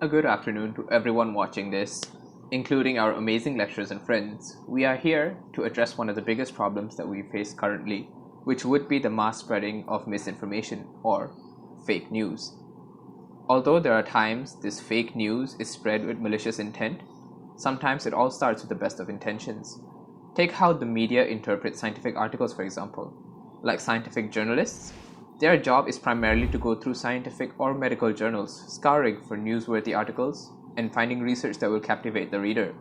A good afternoon to everyone watching this, including our amazing lecturers and friends. We are here to address one of the biggest problems that we face currently, which would be the mass spreading of misinformation or fake news. Although there are times this fake news is spread with malicious intent, sometimes it all starts with the best of intentions. Take how the media interprets scientific articles, for example. Like scientific journalists, their job is primarily to go through scientific or medical journals, scouring for newsworthy articles and finding research that will captivate the reader.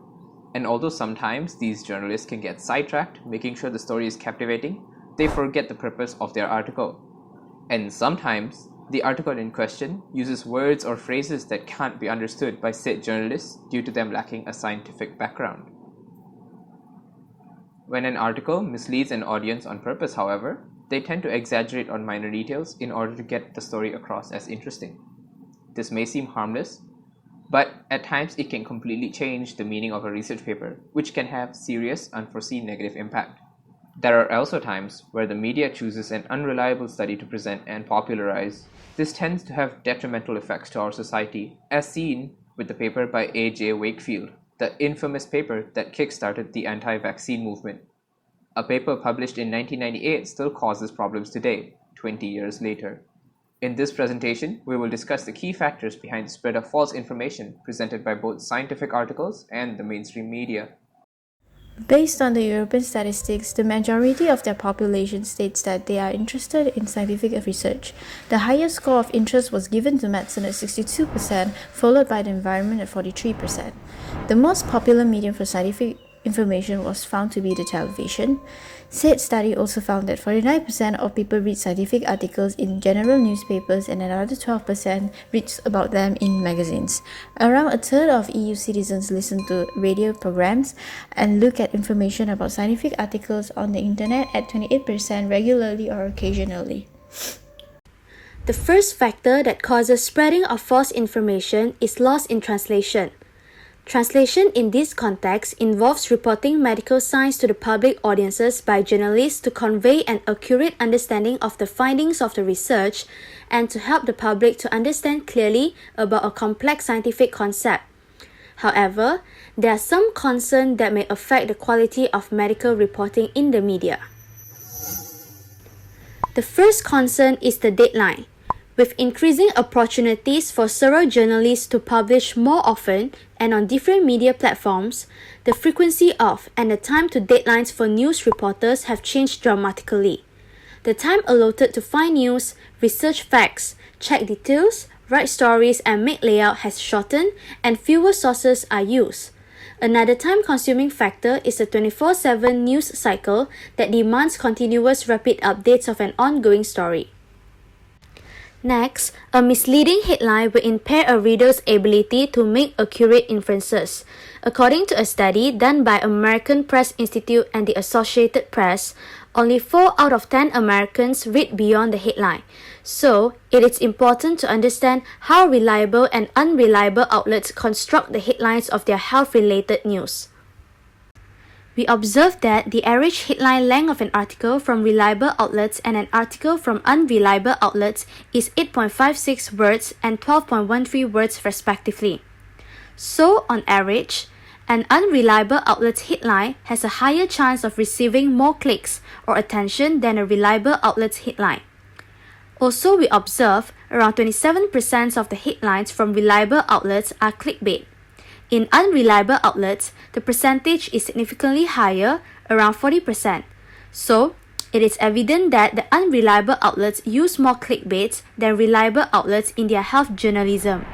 And although sometimes these journalists can get sidetracked, making sure the story is captivating, they forget the purpose of their article. And sometimes, the article in question uses words or phrases that can't be understood by said journalists due to them lacking a scientific background. When an article misleads an audience on purpose, however, they tend to exaggerate on minor details in order to get the story across as interesting. This may seem harmless, but at times it can completely change the meaning of a research paper, which can have serious, unforeseen negative impact. There are also times where the media chooses an unreliable study to present and popularize. This tends to have detrimental effects to our society, as seen with the paper by A.J. Wakefield, the infamous paper that kickstarted the anti-vaccine movement. A paper published in 1998 still causes problems today, 20 years later. In this presentation, we will discuss the key factors behind the spread of false information presented by both scientific articles and the mainstream media. Based on the European statistics, the majority of their population states that they are interested in scientific research. The highest score of interest was given to medicine at 62%, followed by the environment at 43%. The most popular medium for scientific information was found to be the television. Said study also found that 49% of people read scientific articles in general newspapers and another 12% reads about them in magazines. Around a third of EU citizens listen to radio programs and look at information about scientific articles on the internet at 28% regularly or occasionally. The first factor that causes spreading of false information is loss in translation. Translation in this context involves reporting medical science to the public audiences by journalists to convey an accurate understanding of the findings of the research and to help the public to understand clearly about a complex scientific concept. However, there are some concerns that may affect the quality of medical reporting in the media. The first concern is the deadline. With increasing opportunities for several journalists to publish more often and on different media platforms, the frequency of and the time to deadlines for news reporters have changed dramatically. The time allotted to find news, research facts, check details, write stories and make layout has shortened and fewer sources are used. Another time-consuming factor is the 24/7 news cycle that demands continuous rapid updates of an ongoing story. Next, a misleading headline will impair a reader's ability to make accurate inferences. According to a study done by American Press Institute and the Associated Press, only 4 out of 10 Americans read beyond the headline. So, it is important to understand how reliable and unreliable outlets construct the headlines of their health-related news. We observed that the average headline length of an article from reliable outlets and an article from unreliable outlets is 8.56 words and 12.13 words respectively. So, on average, an unreliable outlet's headline has a higher chance of receiving more clicks or attention than a reliable outlet's headline. Also, we observe around 27% of the headlines from reliable outlets are clickbait. In unreliable outlets, the percentage is significantly higher, around 40%. So, it is evident that the unreliable outlets use more clickbaits than reliable outlets in their health journalism.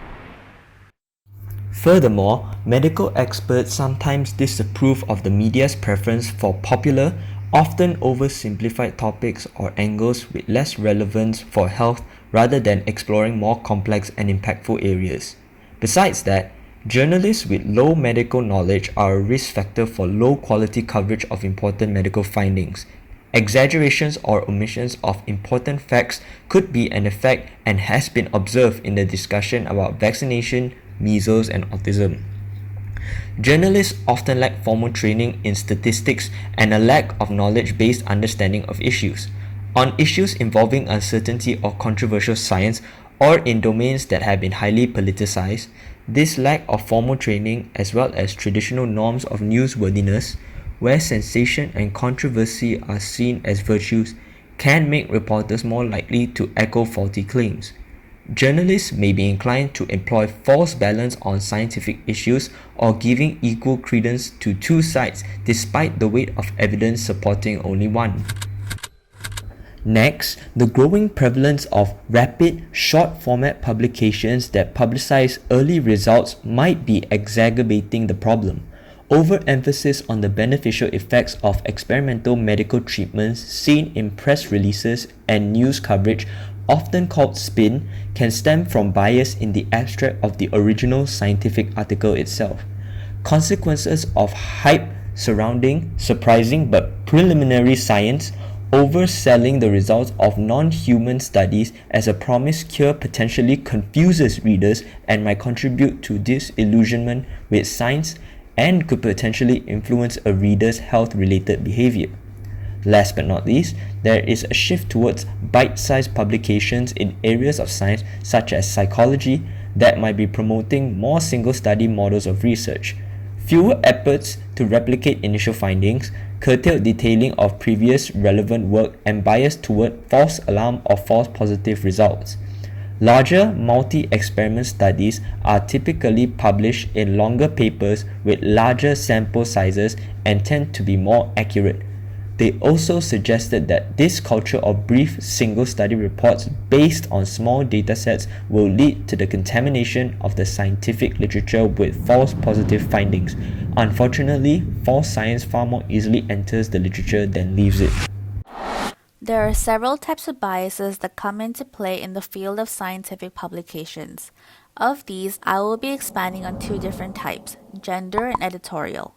Furthermore, medical experts sometimes disapprove of the media's preference for popular, often oversimplified topics or angles with less relevance for health rather than exploring more complex and impactful areas. Besides that, journalists with low medical knowledge are a risk factor for low quality coverage of important medical findings. Exaggerations or omissions of important facts could be an effect and has been observed in the discussion about vaccination, measles, and autism. Journalists often lack formal training in statistics and a lack of knowledge-based understanding of issues. On issues involving uncertainty or controversial science, or in domains that have been highly politicized, this lack of formal training as well as traditional norms of newsworthiness, where sensation and controversy are seen as virtues, can make reporters more likely to echo faulty claims. Journalists may be inclined to employ false balance on scientific issues or giving equal credence to two sides despite the weight of evidence supporting only one. Next, the growing prevalence of rapid, short-format publications that publicize early results might be exacerbating the problem. Overemphasis on the beneficial effects of experimental medical treatments seen in press releases and news coverage, often called spin, can stem from bias in the abstract of the original scientific article itself. Consequences of hype surrounding surprising but preliminary science, overselling the results of non-human studies as a promised cure potentially confuses readers and might contribute to disillusionment with science and could potentially influence a reader's health-related behavior. Last but not least, there is a shift towards bite-sized publications in areas of science such as psychology that might be promoting more single-study models of research. Fewer efforts to replicate initial findings, curtailed detailing of previous relevant work, and bias toward false alarm or false positive results. Larger multi-experiment studies are typically published in longer papers with larger sample sizes and tend to be more accurate. They also suggested that this culture of brief single-study reports based on small datasets will lead to the contamination of the scientific literature with false positive findings. Unfortunately, false science far more easily enters the literature than leaves it. There are several types of biases that come into play in the field of scientific publications. Of these, I will be expanding on two different types, gender and editorial.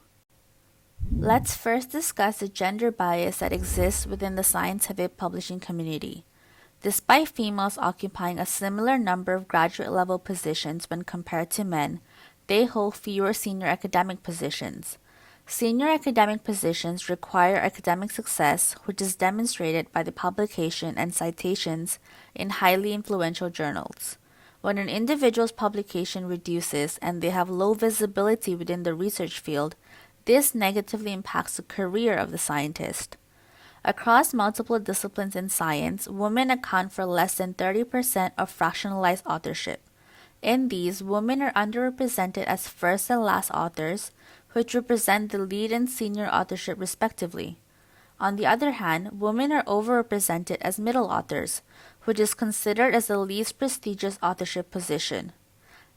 Let's first discuss the gender bias that exists within the scientific publishing community. Despite females occupying a similar number of graduate-level positions when compared to men, they hold fewer senior academic positions. Senior academic positions require academic success, which is demonstrated by the publication and citations in highly influential journals. When an individual's publication reduces and they have low visibility within the research field, this negatively impacts the career of the scientist. Across multiple disciplines in science, women account for less than 30% of fractionalized authorship. In these, women are underrepresented as first and last authors, which represent the lead and senior authorship respectively. On the other hand, women are overrepresented as middle authors, which is considered as the least prestigious authorship position.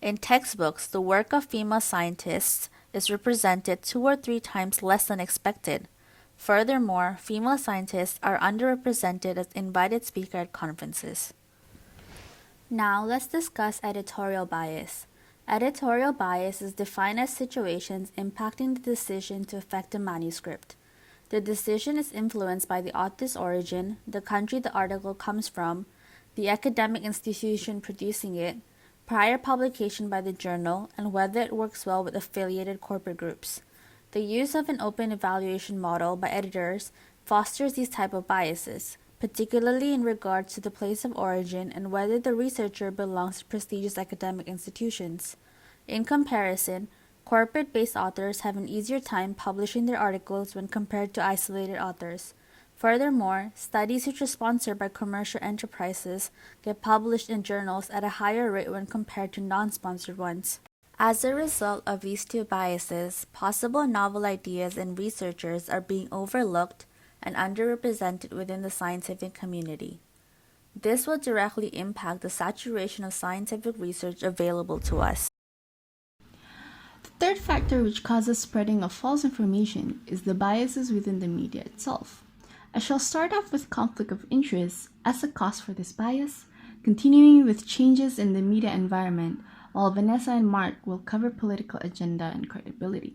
In textbooks, the work of female scientists is represented 2 or 3 times less than expected. Furthermore, female scientists are underrepresented as invited speakers at conferences. Now, let's discuss editorial bias. Editorial bias is defined as situations impacting the decision to affect a manuscript. The decision is influenced by the author's origin, the country the article comes from, the academic institution producing it, prior publication by the journal, and whether it works well with affiliated corporate groups. The use of an open evaluation model by editors fosters these type of biases, particularly in regards to the place of origin and whether the researcher belongs to prestigious academic institutions. In comparison, corporate-based authors have an easier time publishing their articles when compared to isolated authors. Furthermore, studies which are sponsored by commercial enterprises get published in journals at a higher rate when compared to non-sponsored ones. As a result of these two biases, possible novel ideas and researchers are being overlooked and underrepresented within the scientific community. This will directly impact the saturation of scientific research available to us. The third factor which causes spreading of false information is the biases within the media itself. I shall start off with conflict of interest as a cause for this bias, continuing with changes in the media environment, while Vanessa and Marc will cover political agenda and credibility.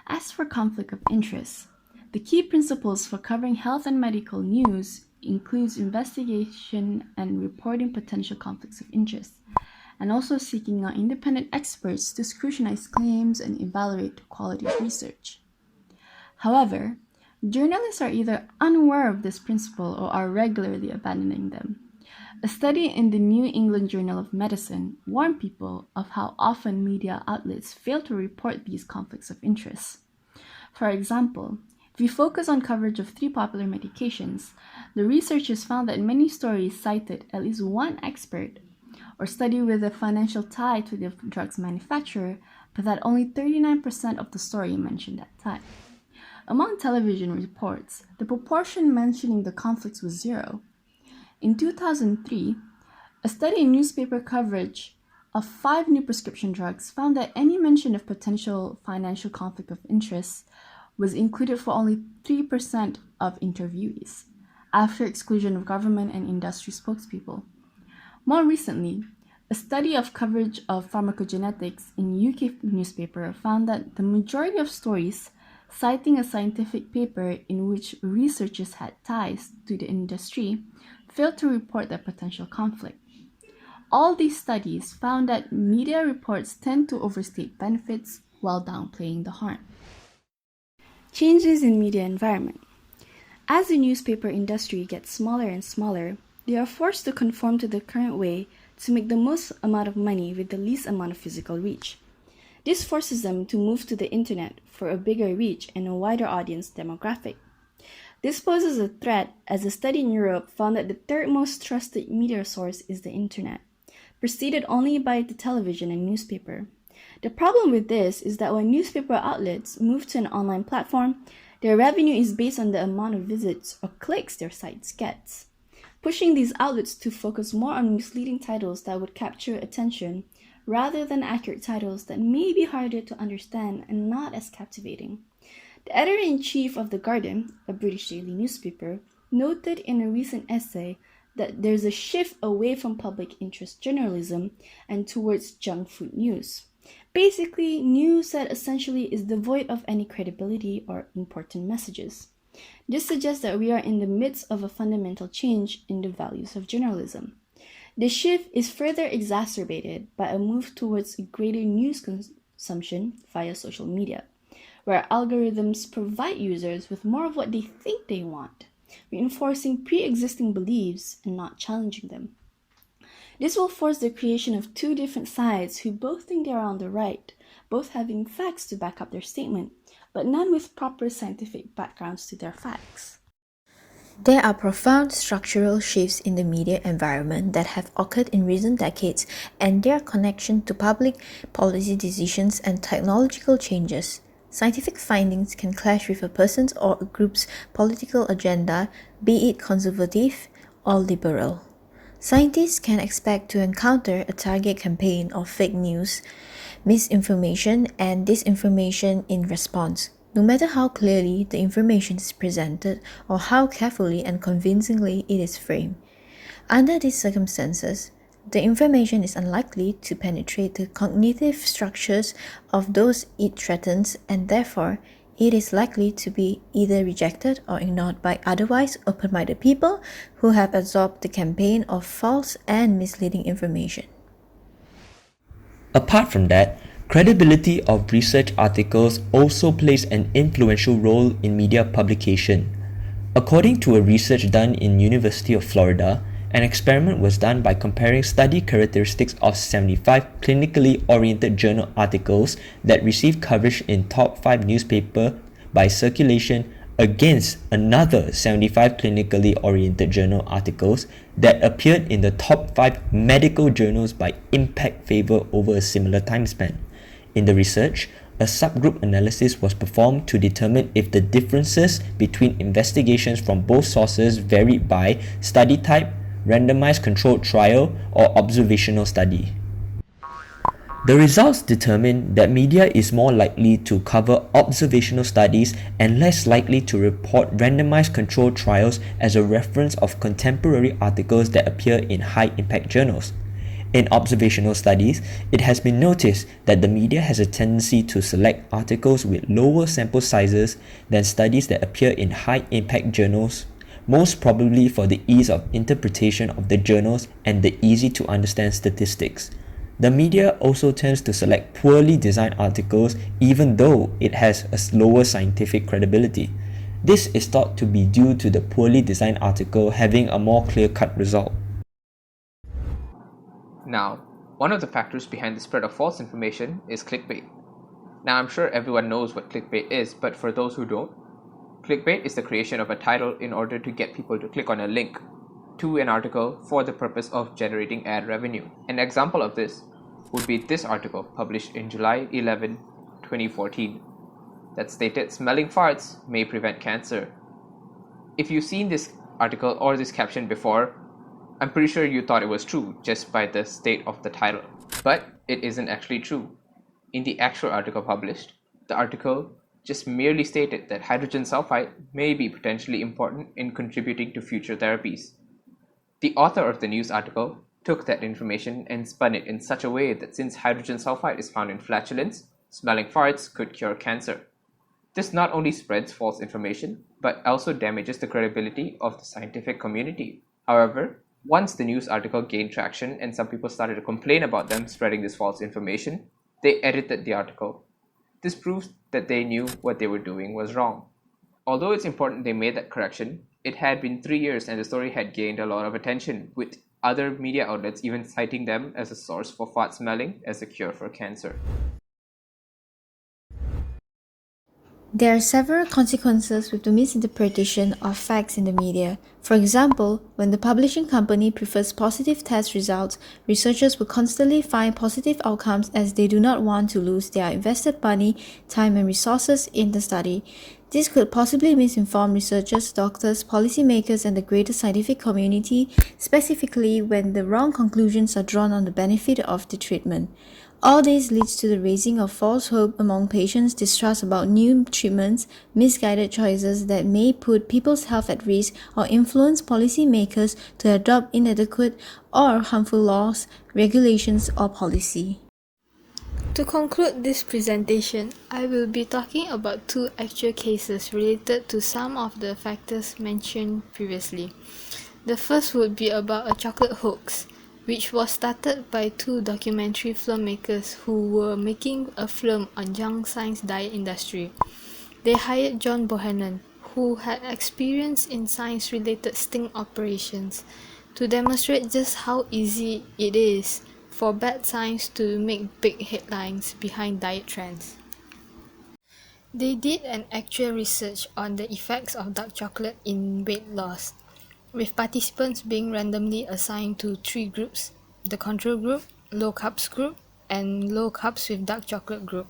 As for conflict of interest, the key principles for covering health and medical news includes investigation and reporting potential conflicts of interest, and also seeking out independent experts to scrutinize claims and evaluate the quality of research. However, journalists are either unaware of this principle or are regularly abandoning them. A study in the New England Journal of Medicine warned people of how often media outlets fail to report these conflicts of interest. For example, if we focus on coverage of 3 popular medications, the researchers found that many stories cited at least one expert or study with a financial tie to the drug's manufacturer, but that only 39% of the story mentioned that tie. Among television reports, the proportion mentioning the conflicts was 0. In 2003, a study in newspaper coverage of 5 new prescription drugs found that any mention of potential financial conflict of interest was included for only 3% of interviewees, after exclusion of government and industry spokespeople. More recently, a study of coverage of pharmacogenetics in UK newspaper found that the majority of stories citing a scientific paper in which researchers had ties to the industry failed to report their potential conflict. All these studies found that media reports tend to overstate benefits while downplaying the harm. Changes in media environment. As the newspaper industry gets smaller and smaller, they are forced to conform to the current way to make the most amount of money with the least amount of physical reach. This forces them to move to the internet for a bigger reach and a wider audience demographic. This poses a threat as a study in Europe found that the third most trusted media source is the internet, preceded only by the television and newspaper. The problem with this is that when newspaper outlets move to an online platform, their revenue is based on the amount of visits or clicks their sites gets, pushing these outlets to focus more on misleading titles that would capture attention rather than accurate titles that may be harder to understand and not as captivating. The editor-in-chief of The Guardian, a British daily newspaper, noted in a recent essay that there's a shift away from public interest journalism and towards junk food news. Basically, news that essentially is devoid of any credibility or important messages. This suggests that we are in the midst of a fundamental change in the values of journalism. The shift is further exacerbated by a move towards greater news consumption via social media, where algorithms provide users with more of what they think they want, reinforcing pre-existing beliefs and not challenging them. This will force the creation of 2 different sides who both think they are on the right, both having facts to back up their statement, but none with proper scientific backgrounds to their facts. There are profound structural shifts in the media environment that have occurred in recent decades, and their connection to public policy decisions and technological changes. Scientific findings can clash with a person's or a group's political agenda, be it conservative or liberal. Scientists can expect to encounter a target campaign of fake news, misinformation, and disinformation in response, no matter how clearly the information is presented or how carefully and convincingly it is framed. Under these circumstances, the information is unlikely to penetrate the cognitive structures of those it threatens, and therefore, it is likely to be either rejected or ignored by otherwise open-minded people who have absorbed the campaign of false and misleading information. Apart from that, credibility of research articles also plays an influential role in media publication. According to a research done in University of Florida, an experiment was done by comparing study characteristics of 75 clinically oriented journal articles that received coverage in top 5 newspapers by circulation against another 75 clinically oriented journal articles that appeared in the top 5 medical journals by impact favor over a similar time span. In the research, a subgroup analysis was performed to determine if the differences between investigations from both sources varied by study type, randomized controlled trial, or observational study. The results determined that media is more likely to cover observational studies and less likely to report randomized controlled trials as a reference of contemporary articles that appear in high-impact journals. In observational studies, it has been noticed that the media has a tendency to select articles with lower sample sizes than studies that appear in high-impact journals, most probably for the ease of interpretation of the journals and the easy-to-understand statistics. The media also tends to select poorly designed articles even though it has a lower scientific credibility. This is thought to be due to the poorly designed article having a more clear-cut result. Now, one of the factors behind the spread of false information is clickbait. Now, I'm sure everyone knows what clickbait is, but for those who don't, clickbait is the creation of a title in order to get people to click on a link to an article for the purpose of generating ad revenue. An example of this would be this article published in July 11, 2014 that stated smelling farts may prevent cancer. If you've seen this article or this caption before, I'm pretty sure you thought it was true just by the state of the title. But it isn't actually true. In the actual article published, the article just merely stated that hydrogen sulfide may be potentially important in contributing to future therapies. The author of the news article took that information and spun it in such a way that since hydrogen sulfide is found in flatulence, smelling farts could cure cancer. This not only spreads false information, but also damages the credibility of the scientific community. However, once the news article gained traction and some people started to complain about them spreading this false information, they edited the article. This proves that they knew what they were doing was wrong. Although it's important they made that correction, it had been 3 years and the story had gained a lot of attention, with other media outlets even citing them as a source for fart smelling as a cure for cancer. There are several consequences with the misinterpretation of facts in the media. For example, when the publishing company prefers positive test results, researchers will constantly find positive outcomes as they do not want to lose their invested money, time, and resources in the study. This could possibly misinform researchers, doctors, policymakers, and the greater scientific community, specifically when the wrong conclusions are drawn on the benefit of the treatment. All this leads to the raising of false hope among patients, distrust about new treatments, misguided choices that may put people's health at risk, or influence policymakers to adopt inadequate or harmful laws, regulations, or policy. To conclude this presentation, I will be talking about 2 actual cases related to some of the factors mentioned previously. The first would be about a chocolate hoax, which was started by 2 documentary filmmakers who were making a film on young science diet industry. They hired John Bohannon, who had experience in science-related sting operations, to demonstrate just how easy it is for bad science to make big headlines behind diet trends. They did an actual research on the effects of dark chocolate in weight loss, with participants being randomly assigned to 3 groups: the control group, low carbs group, and low carbs with dark chocolate group.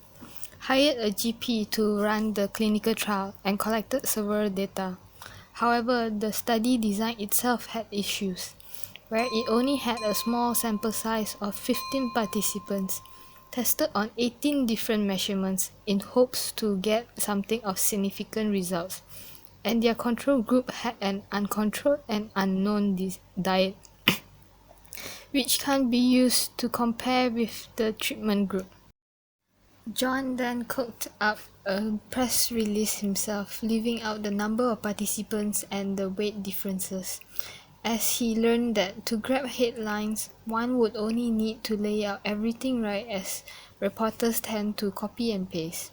Hired a GP to run the clinical trial and collected several data. However, the study design itself had issues, where it only had a small sample size of 15 participants, tested on 18 different measurements in hopes to get something of significant results, and their control group had an uncontrolled and unknown diet, which can't be used to compare with the treatment group. John then cooked up a press release himself, leaving out the number of participants and the weight differences, as he learned that to grab headlines, one would only need to lay out everything right, as reporters tend to copy and paste.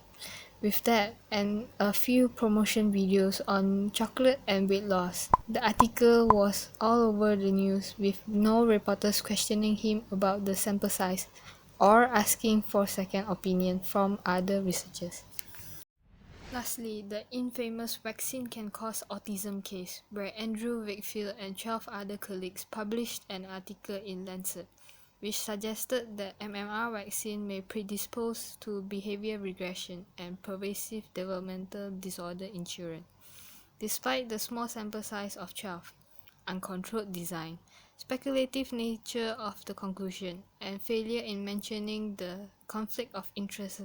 With that and a few promotion videos on chocolate and weight loss, the article was all over the news, with no reporters questioning him about the sample size or asking for second opinion from other researchers. Lastly, the infamous vaccine can cause autism case, where Andrew Wakefield and 12 other colleagues published an article in Lancet, which suggested that MMR vaccine may predispose to behavior regression and pervasive developmental disorder in children. Despite the small sample size of 12, uncontrolled design, speculative nature of the conclusion, and failure in mentioning the conflict of interest,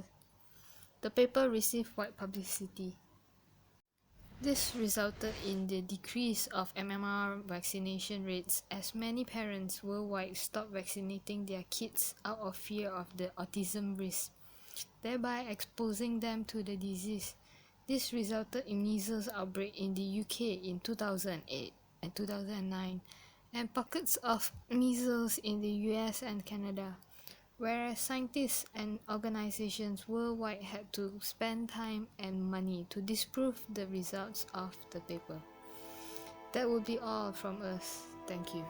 the paper received wide publicity. This resulted in the decrease of MMR vaccination rates, as many parents worldwide stopped vaccinating their kids out of fear of the autism risk, thereby exposing them to the disease. This resulted in measles outbreak in the UK in 2008 and 2009, and pockets of measles in the US and Canada, whereas scientists and organizations worldwide had to spend time and money to disprove the results of the paper. That would be all from us. Thank you.